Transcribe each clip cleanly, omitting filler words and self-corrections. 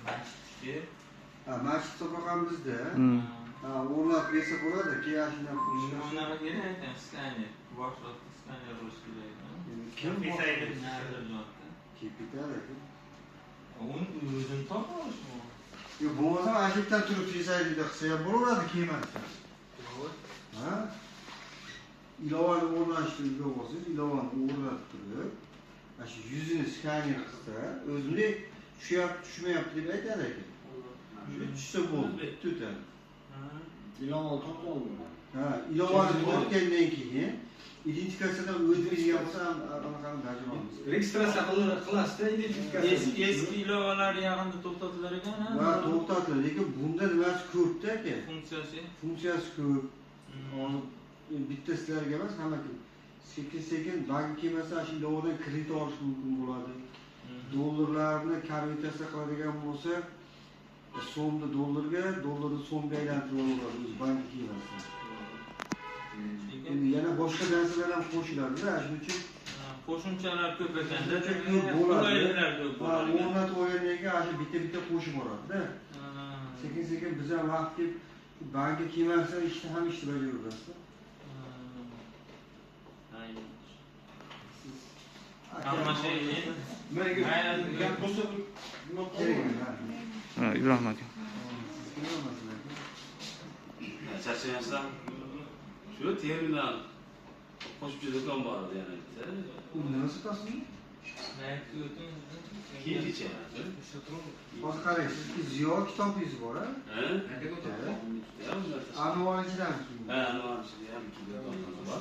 Masjidga. Masjid to'pag'am bizda. O'rnatib bersa bo'ladi, keyin shundan pulni. Unaqa kerak ekan, skaner. Boshliqqa skaner bo'lishi kerak. Kim Pisaydi nazarlarda. Kapital aka. Uni o'zim topishmi? Yo'q, bo'lmasa ashitdan turib pisaydi qilsa ham bo'laveradi kiymasdan. Ha? Ilovani o'rnashtirib bo'lsangiz, ilovani o'rnatib turib, mana shu yuzini skaner qilsa, o'zimdek tushyapti, tushmayapti deb aytadi ekan. Shu tushsa bo'ldi, tutadi. Ilovani topib oldim. Ha, ilovani topgandan keyin identifikatsiyadan o'tib ketgan bo'lsa ham anaqani bajaramiz. Registratsiya qilasizda identifikatsiya. Eski ilovalar yaqinda to'xtatilar ekan. Va to'xtatildi, lekin bunda nimasi ko'p-da aka? Funksiyasi ko'p. Bitta sizlarga emas, hammaga. Sekin-sekin bank kelmasa, shu ilovadan kredit olish mumkin bo'ladi. Dollarlarni konvertatsiya qiladigan bo'lsa, so'mni dollarga, dollarni so'mga aylantirib oladi o'z bank kelmasa. Endi yana boshqa narsalar ham qo'shiladi-da, shuning uchun qo'shimchalar ko'p ekanda, qulayliklar ko'p bo'ladi. O'rnatib olgandan keyin shu bitta qo'shib boradi-da. Sekin-sekin biz ham vaqt kelib bankka kelmasa, ishni ham ishni bajaramiz-da. Aynan. Hamma shay gap bo'lsa nima kerak? Ibrohim aka. Charchamasdan shu terminal qo'shimcha do'kon bor edi yana. U nima sotasizmi? Kiyimcha. Hozir qaraysiz, Ziyo kitobingiz bor-a? Anvarchidan keyin. Ha, Anvarchidan ham do'kon bor.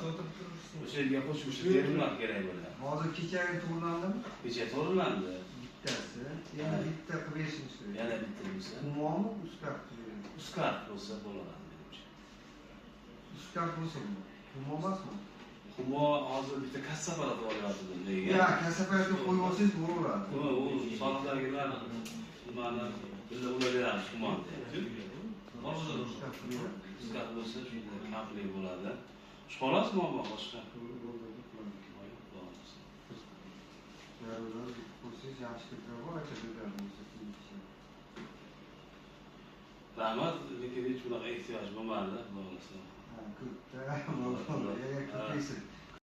O'sha yerga qo'shimcha terminal kerak bo'ladi. Hozir kechagi to'g'rilandimi? Kecha to'g'rilandi. Bittasi. Yana bitta qilib berishimiz kerak. Yana bitta bo'lsa. Umumonmi uskart qilib? Uskart bo'lsa bo'ladi menimcha. Uskart bo'lsa bu. Umum emasmi? Humo hozir bitta kassa apparati olyapti nega? Ya, kassa apparati qo'yib olsangiz bo'laveradi. U soliqdagilar nimani bizda ularamiz humonda. Uskart bo'lsa shunday xavfli bo'ladi. Xolos muammo boshqa. Rahmat, lekin hech bunaqa ehtiyoj bo'lmadi, bo'lmasa. Ha, ko'pda,